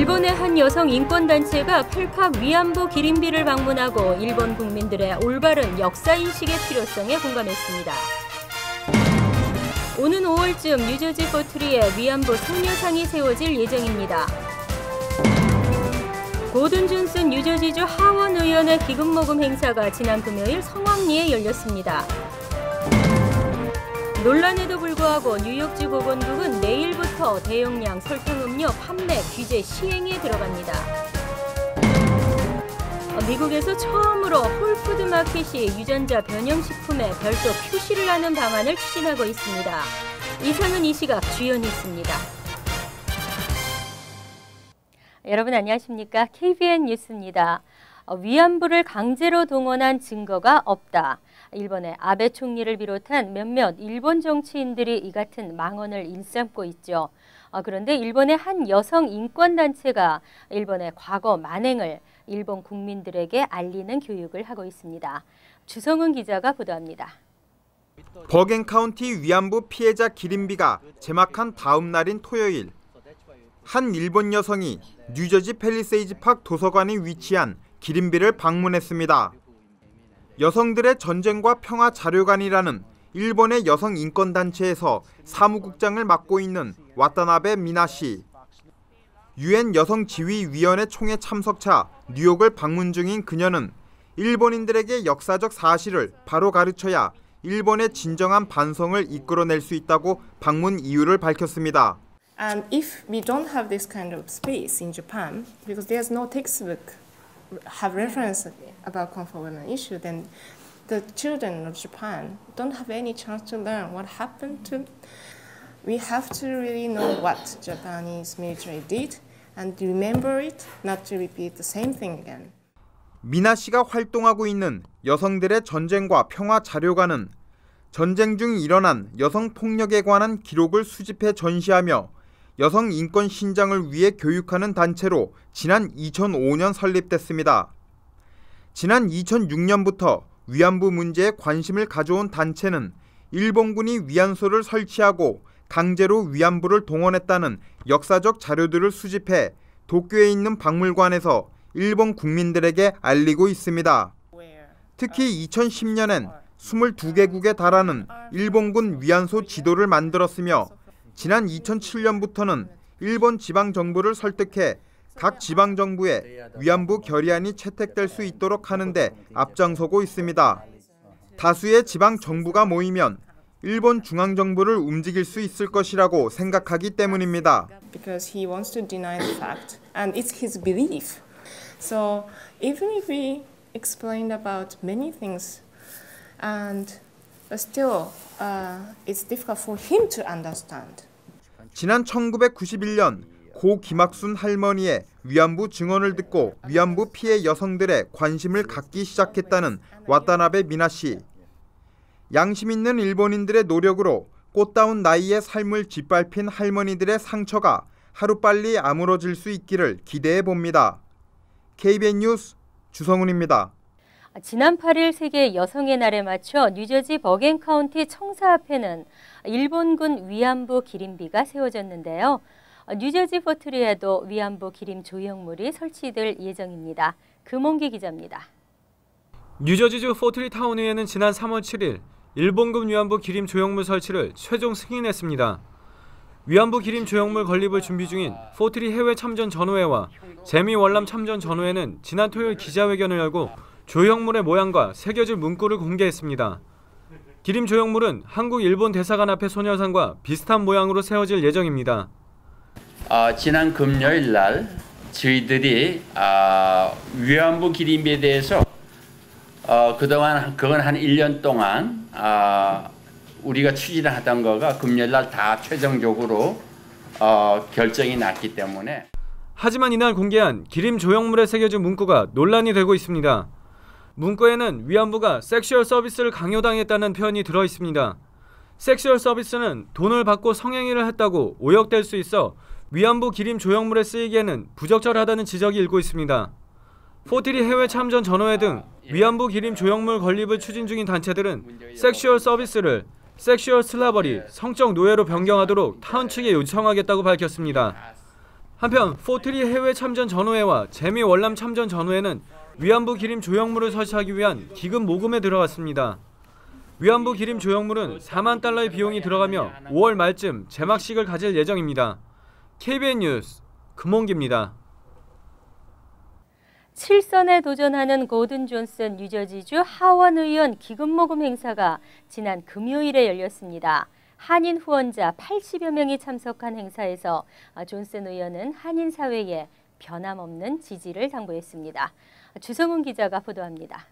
일본의 한 여성 인권단체가 팔팍 위안부 기림비를 방문하고 일본 국민들의 올바른 역사인식의 필요성에 공감했습니다. 오는 5월쯤 뉴저지 포트리에 위안부 성녀상이 세워질 예정입니다. 고든 존슨 뉴저지주 하원 의원의 기금 모금 행사가 지난 금요일 성황리에 열렸습니다. 논란에도 불구하고 뉴욕주 보건국은 내일부터 대용량 설탕음료 판매 규제 시행에 들어갑니다. 미국에서 처음으로 홀푸드 마켓이 유전자 변형식품에 별도 표시를 하는 방안을 추진하고 있습니다. 이상은 이 시각 주요 뉴스입니다. 여러분 안녕하십니까? KBN 뉴스입니다. 위안부를 강제로 동원한 증거가 없다. 일본의 아베 총리를 비롯한 몇몇 일본 정치인들이 이 같은 망언을 일삼고 있죠. 그런데 일본의 한 여성 인권단체가 일본의 과거 만행을 일본 국민들에게 알리는 교육을 하고 있습니다. 주성은 기자가 보도합니다. 버겐 카운티 위안부 피해자 기림비가 제막한 다음 날인 토요일, 한 일본 여성이 뉴저지 팰리세이즈 팍 도서관이 위치한 기림비를 방문했습니다. 여성들의 전쟁과 평화 자료관이라는 일본의 여성 인권단체에서 사무국장을 맡고 있는 와타나베 미나 씨. 유엔 여성지휘위원회 총회 참석차 뉴욕을 방문 중인 그녀는 일본인들에게 역사적 사실을 바로 가르쳐야 일본의 진정한 반성을 이끌어낼 수 있다고 방문 이유를 밝혔습니다. And if we don't have this kind of space in Japan, because there's no textbook have reference about comfort women issue, then the children of Japan don't have any chance to learn what happened to. We have to really know what Japanese military did and remember it, not to repeat the same thing again. 미나 씨가 활동하고 있는 여성들의 전쟁과 평화 자료관은 전쟁 중 일어난 여성 폭력에 관한 기록을 수집해 전시하며 여성 인권 신장을 위해 교육하는 단체로 지난 2005년 설립됐습니다. 지난 2006년부터 위안부 문제에 관심을 가져온 단체는 일본군이 위안소를 설치하고 강제로 위안부를 동원했다는 역사적 자료들을 수집해 도쿄에 있는 박물관에서 일본 국민들에게 알리고 있습니다. 특히 2010년엔 22개국에 달하는 일본군 위안소 지도를 만들었으며 지난 2007년부터는 일본 지방정부를 설득해 각 지방정부에 위안부 결의안이 채택될 수 있도록 하는 데 앞장서고 있습니다. 다수의 지방정부가 모이면 일본 중앙정부를 움직일 수 있을 것이라고 생각하기 때문입니다. Because he wants to deny the fact, and it's his belief. So even if we explained about many things, but still, it's difficult for him to understand. 지난 1991년 고 김학순 할머니의 위안부 증언을 듣고 위안부 피해 여성들의 관심을 갖기 시작했다는 와타나베 미나 씨. 양심 있는 일본인들의 노력으로 꽃다운 나이의 삶을 짓밟힌 할머니들의 상처가 하루빨리 아물어질 수 있기를 기대해 봅니다. KBN 뉴스 주성훈입니다. 지난 8일 세계 여성의 날에 맞춰 뉴저지 버겐 카운티 청사 앞에는 일본군 위안부 기림비가 세워졌는데요. 뉴저지 포트리에도 위안부 기림 조형물이 설치될 예정입니다. 금홍기 기자입니다. 뉴저지주 포트리 타운의회는 지난 3월 7일 일본군 위안부 기림 조형물 설치를 최종 승인했습니다. 위안부 기림 조형물 건립을 준비 중인 포트리 해외 참전 전우회와 재미 월남 참전 전우회는 지난 토요일 기자회견을 열고 조형물의 모양과 새겨질 문구를 공개했습니다. 기림 조형물은 한국 일본 대사관 앞의 소녀상과 비슷한 모양으로 세워질 예정입니다. 지난 금요일 날 저희들이 위안부 기림비에 대해서 그동안 그건 한 1년 동안 우리가 추진하던 거가 금요일 날 다 최종적으로 결정이 났기 때문에. 하지만 이날 공개한 기림 조형물에 새겨진 문구가 논란이 되고 있습니다. 문구에는 위안부가 섹슈얼 서비스를 강요당했다는 표현이 들어 있습니다. 섹슈얼 서비스는 돈을 받고 성행위를 했다고 오역될 수 있어 위안부 기림 조형물에 쓰이기에는 부적절하다는 지적이 일고 있습니다. 포트리 해외 참전 전우회 등 위안부 기림 조형물 건립을 추진 중인 단체들은 섹슈얼 서비스를 섹슈얼 슬라버리, 성적 노예로 변경하도록 타운 측에 요청하겠다고 밝혔습니다. 한편 포트리 해외 참전 전후회와 재미 월남 참전 전후회는 위안부 기림 조형물을 설치하기 위한 기금 모금에 들어갔습니다. 위안부 기림 조형물은 4만 달러의 비용이 들어가며 5월 말쯤 제막식을 가질 예정입니다. KBN 뉴스 금홍기입니다. 7선에 도전하는 고든 존슨 뉴저지주 하원 의원 기금 모금 행사가 지난 금요일에 열렸습니다. 한인 후원자 80여 명이 참석한 행사에서 존슨 의원은 한인 사회에 변함없는 지지를 당부했습니다. 주성훈 기자가 보도합니다.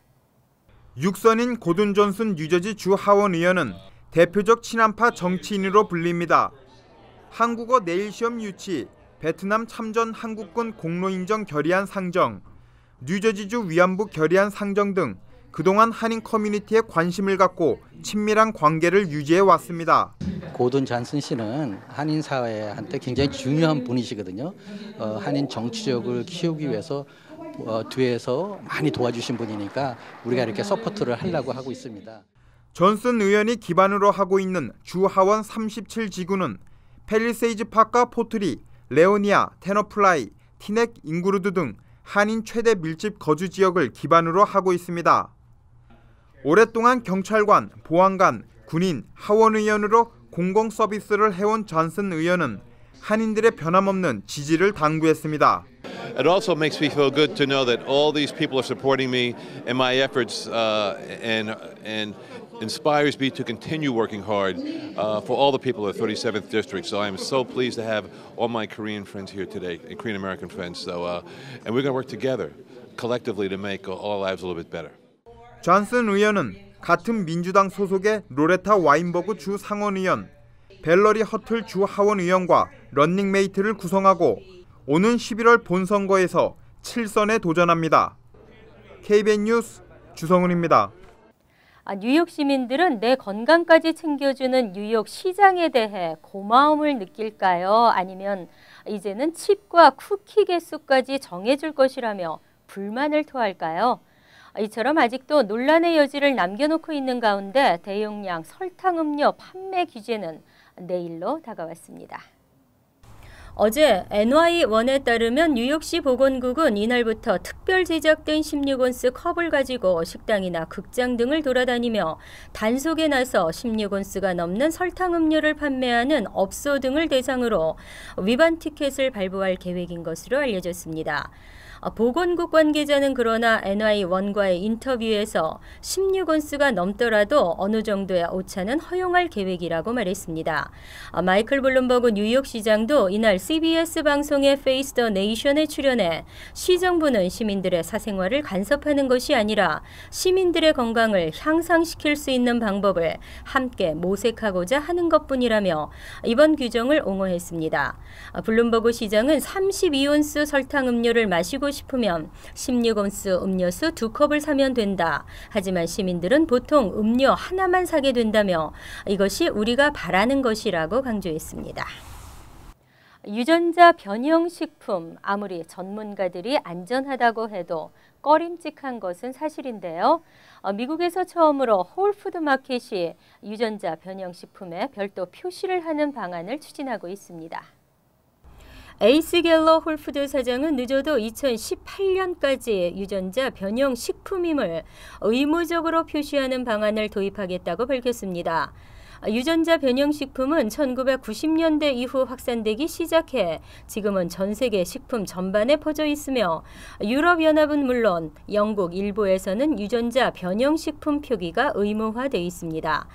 6선인 고든 존슨 뉴저지 주 하원 의원은 대표적 친한파 정치인으로 불립니다. 한국어 내일 시험 유치, 베트남 참전 한국군 공로인정 결의안 상정, 뉴저지주 위안부 결의안 상정 등 그동안 한인 커뮤니티에 관심을 갖고 친밀한 관계를 유지해 왔습니다. 고든 존슨 씨는 한인 사회한테 굉장히 중요한 분이시거든요. 한인 정치력을 키우기 위해서 뒤에서 많이 도와주신 분이니까 우리가 이렇게 서포트를 하려고 하고 있습니다. 존슨 의원이 기반으로 하고 있는 주 하원 37지구는 팰리세이즈 파크와 포트리, 레오니아, 테너플라이, 티넥, 잉그루드 등 한인 최대 밀집 거주 지역을 기반으로 하고 있습니다. 오랫동안 경찰관, 보안관, 군인, 하원의원으로 공공 서비스를 해온 존슨 의원은 한인들의 변함없는 지지를 당부했습니다. It also makes me feel good to know that all these people are supporting me in my efforts and inspires me to continue working hard for all the people of the 37th District. So I am so pleased to have all my Korean friends here today, Korean American friends. So, and we're going to work together, collectively, to make all lives a little bit better. 존슨 의원은 같은 민주당 소속의 로레타 와인버그 주 상원의원, 벨러리 허틀 주 하원의원과 런닝메이트를 구성하고 오는 11월 본선거에서 7선에 도전합니다. KBN 뉴스 주성훈입니다. 뉴욕 시민들은 내 건강까지 챙겨주는 뉴욕 시장에 대해 고마움을 느낄까요? 아니면 이제는 칩과 쿠키 개수까지 정해줄 것이라며 불만을 토할까요? 이처럼 아직도 논란의 여지를 남겨놓고 있는 가운데 대용량 설탕 음료 판매 규제는 내일로 다가왔습니다. 어제 NY1에 따르면 뉴욕시 보건국은 이날부터 특별 제작된 16온스 컵을 가지고 식당이나 극장 등을 돌아다니며 단속에 나서 16온스가 넘는 설탕 음료를 판매하는 업소 등을 대상으로 위반 티켓을 발부할 계획인 것으로 알려졌습니다. 보건국 관계자는 그러나 NY1과의 인터뷰에서 16온스가 넘더라도 어느 정도의 오차는 허용할 계획이라고 말했습니다. 마이클 블룸버그 뉴욕시장도 이날 CBS 방송의 Face the Nation에 출연해 시정부는 시민들의 사생활을 간섭하는 것이 아니라 시민들의 건강을 향상시킬 수 있는 방법을 함께 모색하고자 하는 것뿐이라며 이번 규정을 옹호했습니다. 블룸버그 시장은 32온스 설탕 음료를 마시고 싶으면 16온스 음료수 2컵을 사면 된다. 하지만 시민들은 보통 음료 하나만 사게 된다며 이것이 우리가 바라는 것이라고 강조했습니다. 유전자 변형 식품, 아무리 전문가들이 안전하다고 해도 꺼림칙한 것은 사실인데요. 미국에서 처음으로 홀푸드 마켓이 유전자 변형 식품에 별도 표시를 하는 방안을 추진하고 있습니다. 에이스 갤러 홀푸드 사장은 늦어도 2018년까지 유전자 변형 식품임을 의무적으로 표시하는 방안을 도입하겠다고 밝혔습니다. 유전자 변형 식품은 1990년대 이후 확산되기 시작해 지금은 전 세계 식품 전반에 퍼져 있으며 유럽연합은 물론 영국 일부에서는 유전자 변형 식품 표기가 의무화되어 있습니다.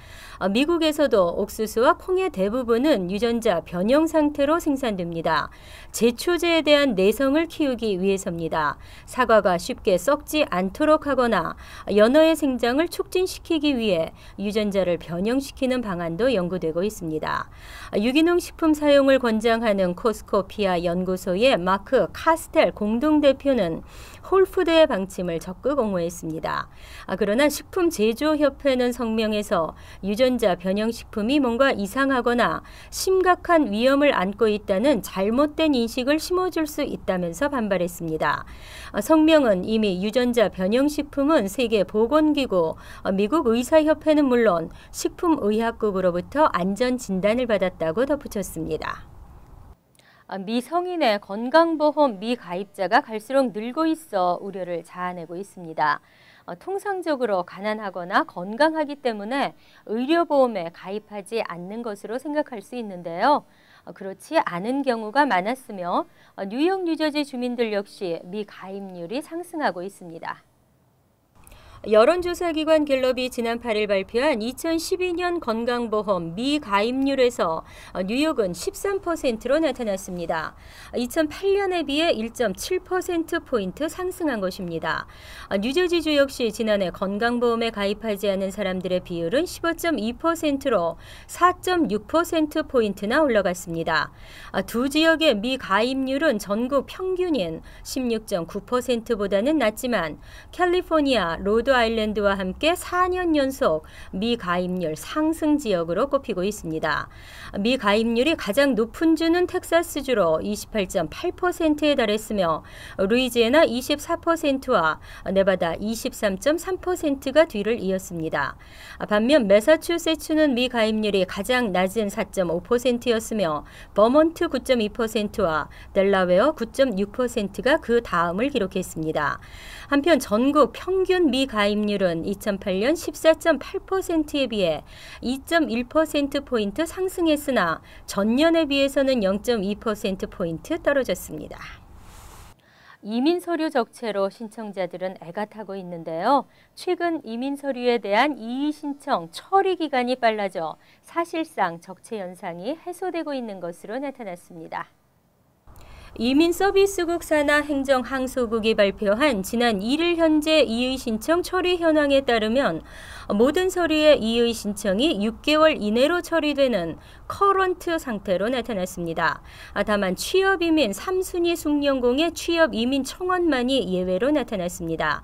미국에서도 옥수수와 콩의 대부분은 유전자 변형 상태로 생산됩니다. 제초제에 대한 내성을 키우기 위해서입니다. 사과가 쉽게 썩지 않도록 하거나 연어의 생장을 촉진시키기 위해 유전자를 변형시키는 방안도 연구되고 있습니다. 유기농 식품 사용을 권장하는 코스코피아 연구소의 마크 카스텔 공동대표는 홀푸드의 방침을 적극 옹호했습니다. 그러나 식품제조협회는 성명에서 유전자 변형식품이 뭔가 이상하거나 심각한 위험을 안고 있다는 잘못된 인식을 심어줄 수 있다면서 반발했습니다. 성명은 이미 유전자 변형식품은 세계보건기구, 미국 의사협회는 물론 식품의학국으로부터 안전진단을 받았다고 덧붙였습니다. 미성인의 건강보험 미가입자가 갈수록 늘고 있어 우려를 자아내고 있습니다. 통상적으로 가난하거나 건강하기 때문에 의료보험에 가입하지 않는 것으로 생각할 수 있는데요. 그렇지 않은 경우가 많았으며 뉴욕, 뉴저지 주민들 역시 미가입률이 상승하고 있습니다. 여론조사기관 갤럽이 지난 8일 발표한 2012년 건강보험 미가입률에서 뉴욕은 13%로 나타났습니다. 2008년에 비해 1.7%포인트 상승한 것입니다. 뉴저지주 역시 지난해 건강보험에 가입하지 않은 사람들의 비율은 15.2%로 4.6%포인트나 올라갔습니다. 두 지역의 미가입률은 전국 평균인 16.9%보다는 낮지만 캘리포니아, 로드 아일랜드와 함께 4년 연속 미가입률 상승 지역으로 꼽히고 있습니다. 미가입률이 가장 높은 주는 텍사스주로 28.8%에 달했으며 루이지애나 24%와 네바다 23.3%가 뒤를 이었습니다. 반면 매사추세츠는 미가입률이 가장 낮은 4.5%였으며 버몬트 9.2%와 델라웨어 9.6%가 그 다음을 기록했습니다. 한편 전국 평균 미가입률은 2008년 14.8%에 비해 2.1%포인트 상승했으나 전년에 비해서는 0.2%포인트 떨어졌습니다. 이민 서류 적체로 신청자들은 애가 타고 있는데요. 최근 이민 서류에 대한 이의 신청 처리 기간이 빨라져 사실상 적체 현상이 해소되고 있는 것으로 나타났습니다. 이민서비스국 산하 행정항소국이 발표한 지난 1일 현재 이의 신청 처리 현황에 따르면 모든 서류의 이의 신청이 6개월 이내로 처리되는 커런트 상태로 나타났습니다. 다만 취업이민 3순위 숙련공의 취업이민 청원만이 예외로 나타났습니다.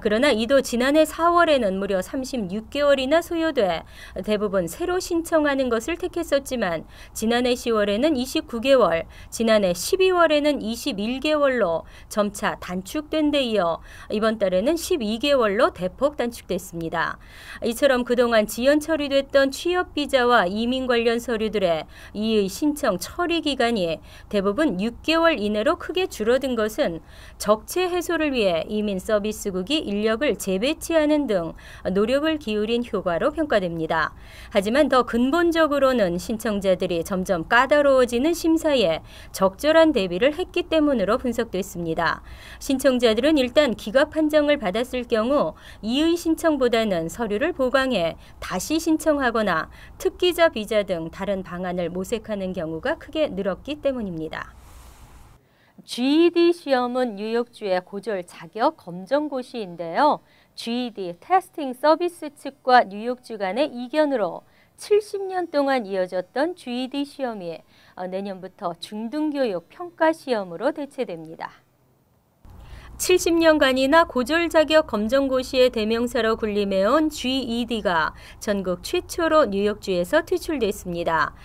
그러나 이도 지난해 4월에는 무려 36개월이나 소요돼 대부분 새로 신청하는 것을 택했었지만 지난해 10월에는 29개월, 지난해 12월에는 21개월로 점차 단축된 데 이어 이번 달에는 12개월로 대폭 단축됐습니다. 이처럼 그동안 지연 처리됐던 취업비자와 이민 관련 서류들의 이의 신청 처리 기간이 대부분 6개월 이내로 크게 줄어든 것은 적체 해소를 위해 이민 서비스국이 인력을 재배치하는 등 노력을 기울인 효과로 평가됩니다. 하지만 더 근본적으로는 신청자들이 점점 까다로워지는 심사에 적절한 대비를 했기 때문으로 분석됐습니다. 신청자들은 일단 기각 판정을 받았을 경우 이의 신청보다는 서류를 보강해 다시 신청하거나 특기자 비자 등 다른 방안을 모색하는 경우가 크게 늘었기 때문입니다. GED 시험은 뉴욕주의 고졸 자격 검정고시인데요. GED 테스팅 서비스 측과 뉴욕주 간의 이견으로 70년 동안 이어졌던 GED 시험이 내년부터 중등교육 평가 시험으로 대체됩니다. 70년간이나 고졸 자격 검정고시의 대명사로 군림해온 GED가 전국 최초로 뉴욕주에서 퇴출됐습니다.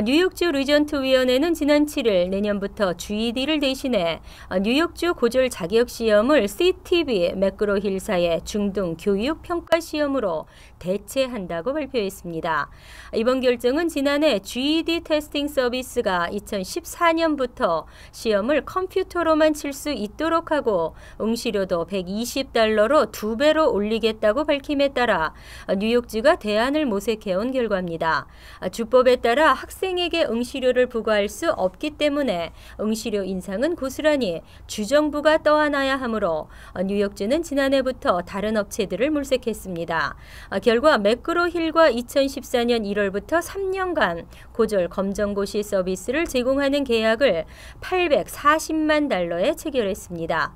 뉴욕주 리전트위원회는 지난 7일 내년부터 GED를 대신해 뉴욕주 고졸 자격 시험을 CTV 매크로힐사의 중등 교육 평가 시험으로 대체한다고 발표했습니다. 이번 결정은 지난해 GED 테스팅 서비스가 2014년부터 시험을 컴퓨터로만 칠 수 있도록 하고 응시료도 $120로 2배로 올리겠다고 밝힘에 따라 뉴욕주가 대안을 모색해온 결과입니다. 주법에 따라 학생에게 응시료를 부과할 수 없기 때문에 응시료 인상은 고스란히 주정부가 떠안아야 하므로 뉴욕주는 지난해부터 다른 업체들을 물색했습니다. 결과 매크로힐과 2014년 1월부터 3년간 고졸 검정고시 서비스를 제공하는 계약을 $840만 체결했습니다.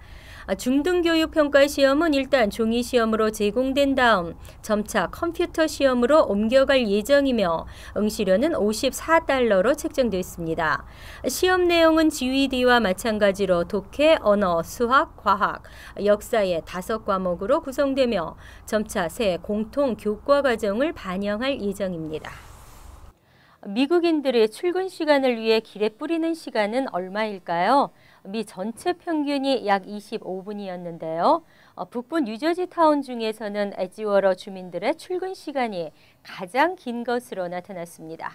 중등교육평가 시험은 일단 종이시험으로 제공된 다음 점차 컴퓨터 시험으로 옮겨갈 예정이며 응시료는 $54로 책정됐습니다. 시험 내용은 GED와 마찬가지로 독해, 언어, 수학, 과학, 역사의 5과목으로 구성되며 점차 새 공통 교과 과정을 반영할 예정입니다. 미국인들의 출근 시간을 위해 길에 뿌리는 시간은 얼마일까요? 미 전체 평균이 약 25분이었는데요. 북부 뉴저지 타운 중에서는 에지워러 주민들의 출근 시간이 가장 긴 것으로 나타났습니다.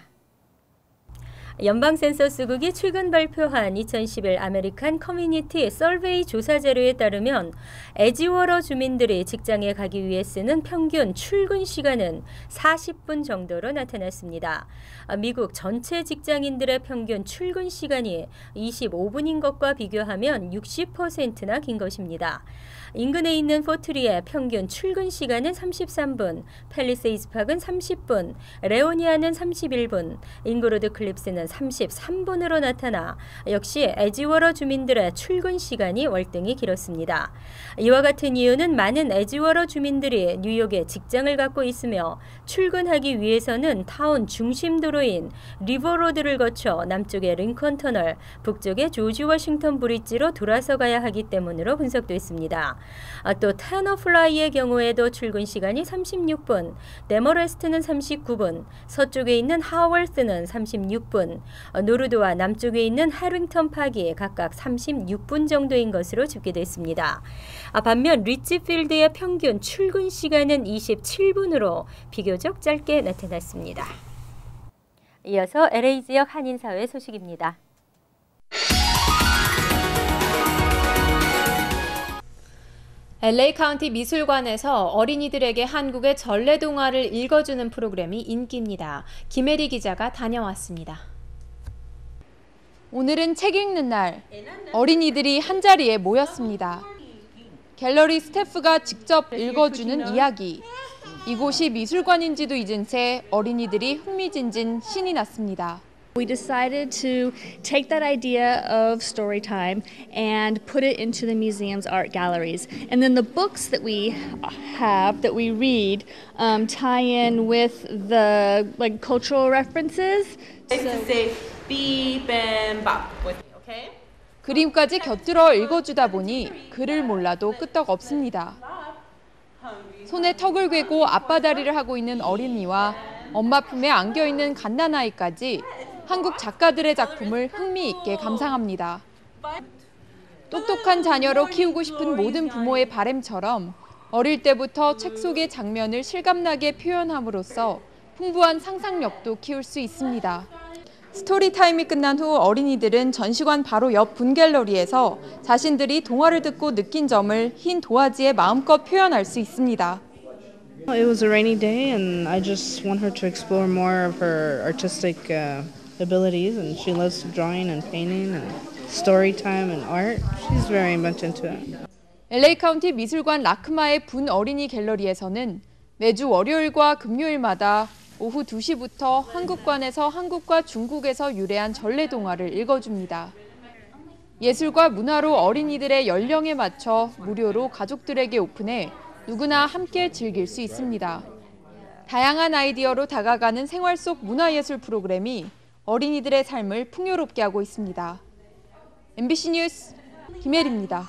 연방센서스국이 최근 발표한 2011 아메리칸 커뮤니티 서베이 조사 자료에 따르면 에지워러 주민들이 직장에 가기 위해 쓰는 평균 출근 시간은 40분 정도로 나타났습니다. 미국 전체 직장인들의 평균 출근 시간이 25분인 것과 비교하면 60%나 긴 것입니다. 인근에 있는 포트리의 평균 출근 시간은 33분, 팰리세이드 파크는 30분, 레오니아는 31분, 잉그로드 클립스는 33분으로 나타나 역시 에지워러 주민들의 출근 시간이 월등히 길었습니다. 이와 같은 이유는 많은 에지워러 주민들이 뉴욕에 직장을 갖고 있으며 출근하기 위해서는 타운 중심 도로인 리버로드를 거쳐 남쪽의 링컨 터널, 북쪽의 조지 워싱턴 브릿지로 돌아서 가야 하기 때문으로 분석됐습니다. 또 타너플라이의 경우에도 출근 시간이 36분, 데머레스트는 39분, 서쪽에 있는 하월스는 36분, 노르드와 남쪽에 있는 해링턴 파크이 각각 36분 정도인 것으로 집계됐습니다. 반면 리치필드의 평균 출근 시간은 27분으로 비교적 짧게 나타났습니다. 이어서 LA 지역 한인사회 소식입니다. LA 카운티 미술관에서 어린이들에게 한국의 전래동화를 읽어주는 프로그램이 인기입니다. 김혜리 기자가 다녀왔습니다. 오늘은 책 읽는 날, 어린이들이 한자리에 모였습니다. 갤러리 스태프가 직접 읽어주는 이야기. 이곳이 미술관인지도 잊은 채 어린이들이 흥미진진 신이 났습니다. We decided to take that idea of story time and put it into the museum's art galleries. And then the books that we have, that we read, tie in with the cultural references. So say beep and bop with me, okay? 그림까지 곁들여 읽어주다 보니 글을 몰라도 끄떡 없습니다. 손에 턱을 괴고 앞바다리를 하고 있는 어린이와 엄마 품에 안겨있는 갓난아이까지 한국 작가들의 작품을 흥미있게 감상합니다. 똑똑한 자녀로 키우고 싶은 모든 부모의 바람처럼 어릴 때부터 책 속의 장면을 실감나게 표현함으로써 풍부한 상상력도 키울 수 있습니다. 스토리타임이 끝난 후 어린이들은 전시관 바로 옆 분갤러리에서 자신들이 동화를 듣고 느낀 점을 흰 도화지에 마음껏 표현할 수 있습니다. It was a rainy day and I just want her to explore more of her artistic abilities, and she loves drawing and painting and story time and art. She's very much into it. LA 카운티 미술관 라크마의 분 어린이 갤러리에서는 매주 월요일과 금요일마다 오후 2시부터 한국관에서 한국과 중국에서 유래한 전래동화를 읽어줍니다. 예술과 문화로 어린이들의 연령에 맞춰 무료로 가족들에게 오픈해 누구나 함께 즐길 수 있습니다. 다양한 아이디어로 다가가는 생활 속 문화예술 프로그램이 어린이들의 삶을 풍요롭게 하고 있습니다. MBC 뉴스 김혜리입니다.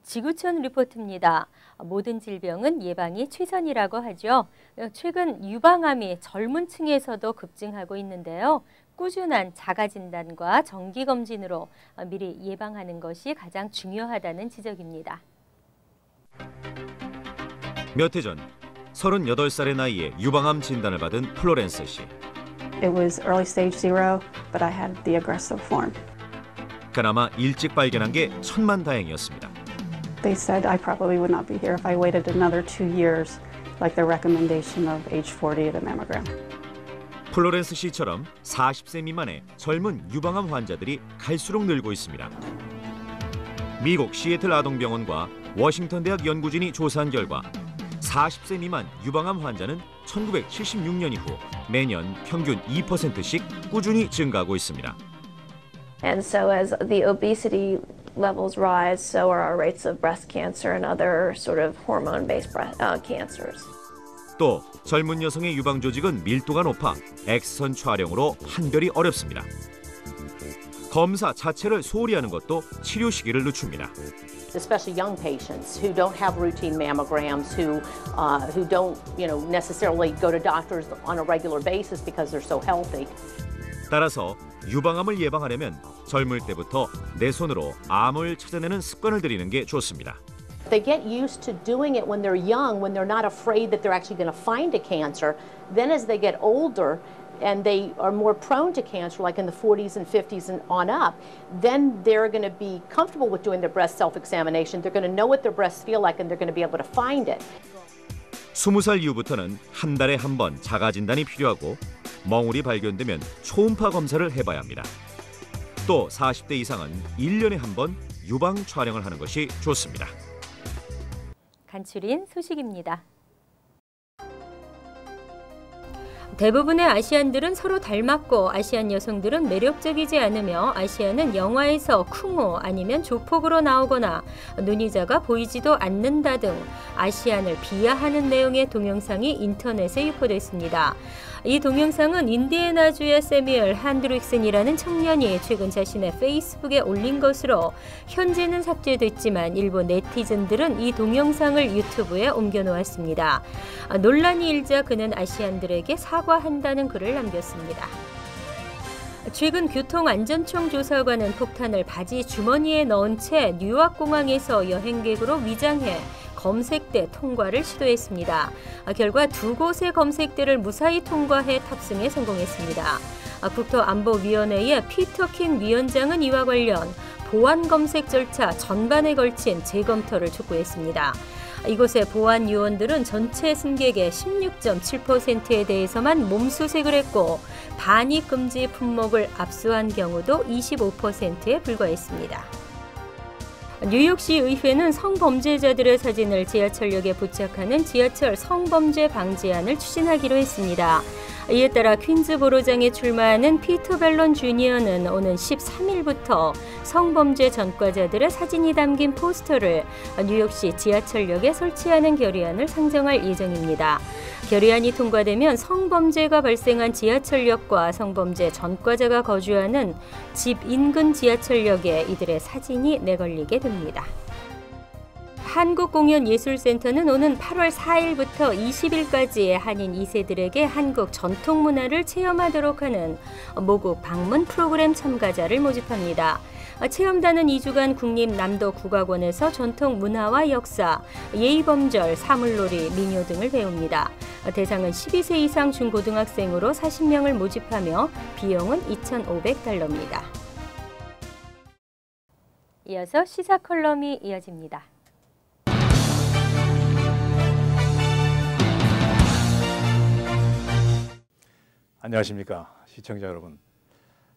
지구촌 리포트입니다. 모든 질병은 예방이 최선이라고 하죠. 최근 유방암이 젊은 층에서도 급증하고 있는데요. 꾸준한 자가진단과 정기검진으로 미리 예방하는 것이 가장 중요하다는 지적입니다. 몇 해 전 38살의 나이에 유방암 진단을 받은 플로렌스 씨. It was early stage 0, but I had the aggressive form. 그나마 일찍 발견한 게 천만다행이었습니다. They said I probably would not be here if I waited another 2 years, like the recommendation of age 40 at a mammogram. 플로렌스 씨처럼 40세 미만의 젊은 유방암 환자들이 갈수록 늘고 있습니다. 미국 시애틀 아동병원과 워싱턴 대학 연구진이 조사한 결과 40세 미만 유방암 환자는 1976년 이후 매년 평균 2%씩 꾸준히 증가하고 있습니다. And so as the obesity levels rise, so are our rates of breast cancer and other sort of hormone-based cancers. 또 젊은 여성의 유방 조직은 밀도가 높아 엑스선 촬영으로 판별이 어렵습니다. 검사 자체를 소홀히 하는 것도 치료 시기를 늦춥니다. Especially young patients who don't have routine mammograms, who don't, necessarily go to doctors on a regular basis because they're so healthy. 따라서 유방암을 예방하려면 젊을 때부터 내 손으로 암을 찾아내는 습관을 들이는 게 좋습니다. They get used to doing it when they're young, when they're not afraid that they're actually going to find a cancer. Then as they get older, and they are more prone to cancer, like in the 40s and 50s and on up, then they're going to be comfortable with doing their breast self-examination. They're going to know what their breasts feel like, and they're going to be able to find it. 20살 이후부터는 한 달에 한 번 자가 진단이 필요하고 멍울이 발견되면 초음파 검사를 해봐야 합니다. 또 40대 이상은 1년에 한 번 유방 촬영을 하는 것이 좋습니다. 간추린 소식입니다. 대부분의 아시안들은 서로 닮았고 아시안 여성들은 매력적이지 않으며 아시안은 영화에서 쿵호 아니면 조폭으로 나오거나 눈이 작아 보이지도 않는다 등 아시안을 비하하는 내용의 동영상이 인터넷에 유포됐습니다. 이 동영상은 인디애나주의 세뮤얼 한드릭슨이라는 청년이 최근 자신의 페이스북에 올린 것으로 현재는 삭제됐지만 일부 네티즌들은 이 동영상을 유튜브에 옮겨놓았습니다. 논란이 일자 그는 아시안들에게 사과한다는 글을 남겼습니다. 최근 교통안전청 조사관은 폭탄을 바지 주머니에 넣은 채 뉴욕공항에서 여행객으로 위장해 검색대 통과를 시도했습니다. 결과 두 곳의 검색대를 무사히 통과해 탑승에 성공했습니다. 국토안보위원회의 피터 킨 위원장은 이와 관련 보안 검색 절차 전반에 걸친 재검토를 촉구했습니다. 이곳의 보안 요원들은 전체 승객의 16.7%에 대해서만 몸수색을 했고 반입 금지 품목을 압수한 경우도 25%에 불과했습니다. 뉴욕시 의회는 성범죄자들의 사진을 지하철역에 부착하는 지하철 성범죄 방지안을 추진하기로 했습니다. 이에 따라 퀸즈보로장에 출마하는 피터 벨론 주니어는 오는 13일부터 성범죄 전과자들의 사진이 담긴 포스터를 뉴욕시 지하철역에 설치하는 결의안을 상정할 예정입니다. 결의안이 통과되면 성범죄가 발생한 지하철역과 성범죄 전과자가 거주하는 집 인근 지하철역에 이들의 사진이 내걸리게 됩니다. 한국공연예술센터는 오는 8월 4일부터 20일까지 한인 2세들에게 한국 전통 문화를 체험하도록 하는 모국 방문 프로그램 참가자를 모집합니다. 체험단은 2주간 국립남도국악원에서 전통 문화와 역사, 예의범절, 사물놀이, 민요 등을 배웁니다. 대상은 12세 이상 중고등학생으로 40명을 모집하며 비용은 $2,500입니다. 이어서 시사 컬럼이 이어집니다. 안녕하십니까 시청자 여러분.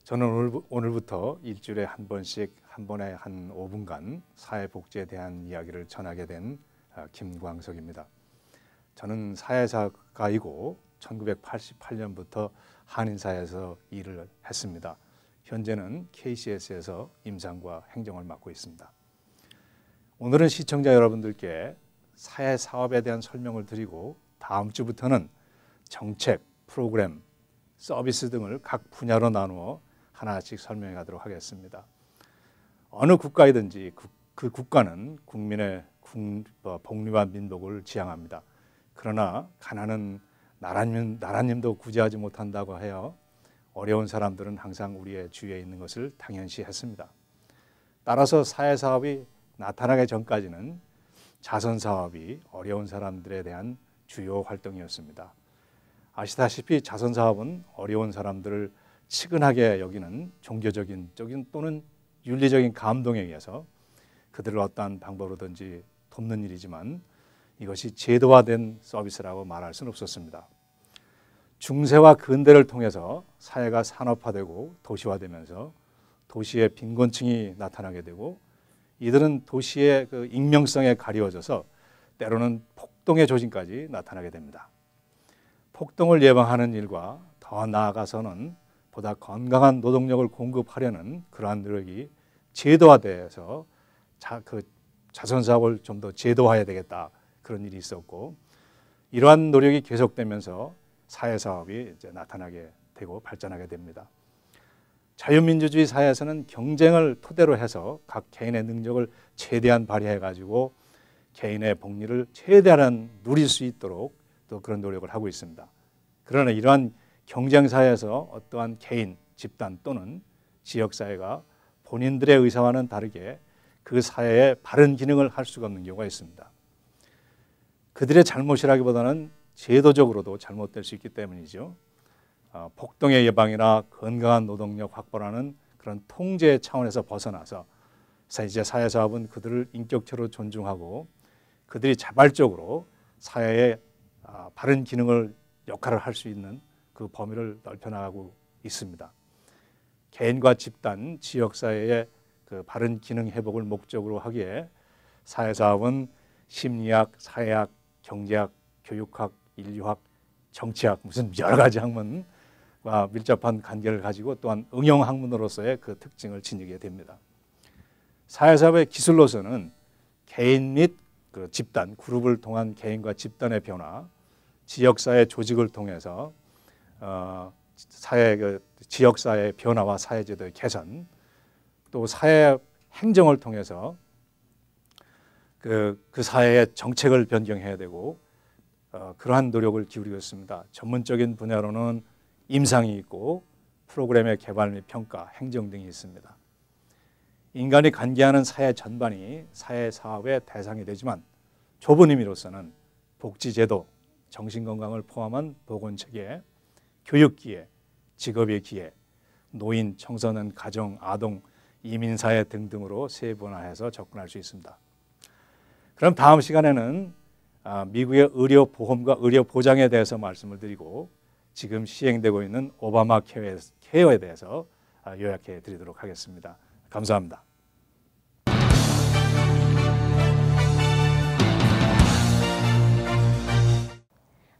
저는 오늘부터 일주일에 한 번씩 한 번에 한 5분간 사회복지에 대한 이야기를 전하게 된 김광석입니다. 저는 사회사가이고 1988년부터 한인사회에서 일을 했습니다. 현재는 KCS에서 임상과 행정을 맡고 있습니다. 오늘은 시청자 여러분들께 사회사업에 대한 설명을 드리고 다음 주부터는 정책, 프로그램, 서비스 등을 각 분야로 나누어 하나씩 설명해 가도록 하겠습니다. 어느 국가이든지 그 국가는 국민의 복리와 민복을 지향합니다. 그러나 가난은 나라님도 구제하지 못한다고 하여 어려운 사람들은 항상 우리의 주위에 있는 것을 당연시 했습니다. 따라서 사회사업이 나타나기 전까지는 자선사업이 어려운 사람들에 대한 주요 활동이었습니다. 아시다시피 자선사업은 어려운 사람들을 치근하게 여기는 종교적인 또는 윤리적인 감동에 의해서 그들을 어떠한 방법으로든지 돕는 일이지만 이것이 제도화된 서비스라고 말할 수는 없었습니다. 중세와 근대를 통해서 사회가 산업화되고 도시화되면서 도시의 빈곤층이 나타나게 되고 이들은 도시의 그 익명성에 가리워져서 때로는 폭동의 조짐까지 나타나게 됩니다. 폭동을 예방하는 일과 더 나아가서는 보다 건강한 노동력을 공급하려는 그러한 노력이 제도화돼서 자선사업을 좀 더 제도화해야 되겠다 그런 일이 있었고 이러한 노력이 계속되면서 사회사업이 이제 나타나게 되고 발전하게 됩니다. 자유민주주의 사회에서는 경쟁을 토대로 해서 각 개인의 능력을 최대한 발휘해 가지고 개인의 복리를 최대한 누릴 수 있도록 또 그런 노력을 하고 있습니다. 그러나 이러한 경쟁사회에서 어떠한 개인, 집단 또는 지역사회가 본인들의 의사와는 다르게 그 사회에 바른 기능을 할 수가 없는 경우가 있습니다. 그들의 잘못이라기보다는 제도적으로도 잘못될 수 있기 때문이죠. 폭동의 예방이나 건강한 노동력 확보라는 그런 통제 차원에서 벗어나서 이제 사회사업은 그들을 인격체로 존중하고 그들이 자발적으로 사회에 바른 기능을 역할을 할 수 있는 그 범위를 넓혀나가고 있습니다. 개인과 집단, 지역사회의 그 바른 기능 회복을 목적으로 하기에 사회사업은 심리학, 사회학, 경제학, 교육학, 인류학, 정치학 무슨 여러 가지 학문과 밀접한 관계를 가지고 또한 응용학문으로서의 그 특징을 지니게 됩니다. 사회사업의 기술로서는 개인 및 그 집단, 그룹을 통한 개인과 집단의 변화, 지역사회 조직을 통해서 지역사회의 변화와 사회제도의 개선, 또 사회 행정을 통해서 그 사회의 정책을 변경해야 되고 그러한 노력을 기울이고 있습니다. 전문적인 분야로는 임상이 있고 프로그램의 개발 및 평가, 행정 등이 있습니다. 인간이 관계하는 사회 전반이 사회 사업의 대상이 되지만 좁은 의미로서는 복지제도, 정신건강을 포함한 보건체계, 교육기회, 직업의 기회, 노인, 청소년, 가정, 아동, 이민사회 등등으로 세분화해서 접근할 수 있습니다. 그럼 다음 시간에는 미국의 의료보험과 의료보장에 대해서 말씀을 드리고 지금 시행되고 있는 오바마 케어에 대해서 요약해 드리도록 하겠습니다. 감사합니다.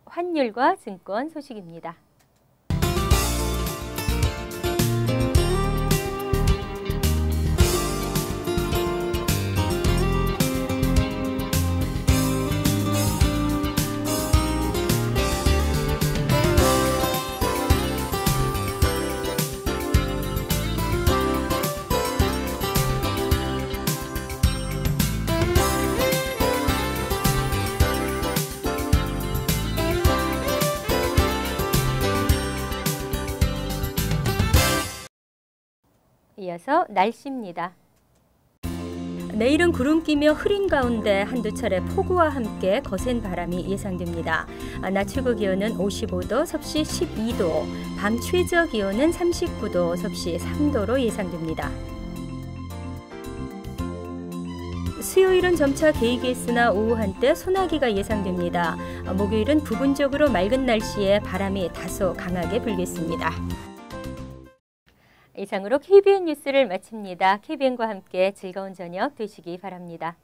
환율과 증권 소식입니다. 이어서 날씨입니다. 내일은 구름 끼며 흐린 가운데 한두 차례 폭우와 함께 거센 바람이 예상됩니다. 낮 최고 기온은 55도, 섭씨 12도, 밤 최저 기온은 39도, 섭씨 3도로 예상됩니다. 수요일은 점차 개이겠으나 오후 한때 소나기가 예상됩니다. 목요일은 부분적으로 맑은 날씨에 바람이 다소 강하게 불겠습니다. 이상으로 KBN 뉴스를 마칩니다. KBN과 함께 즐거운 저녁 되시기 바랍니다.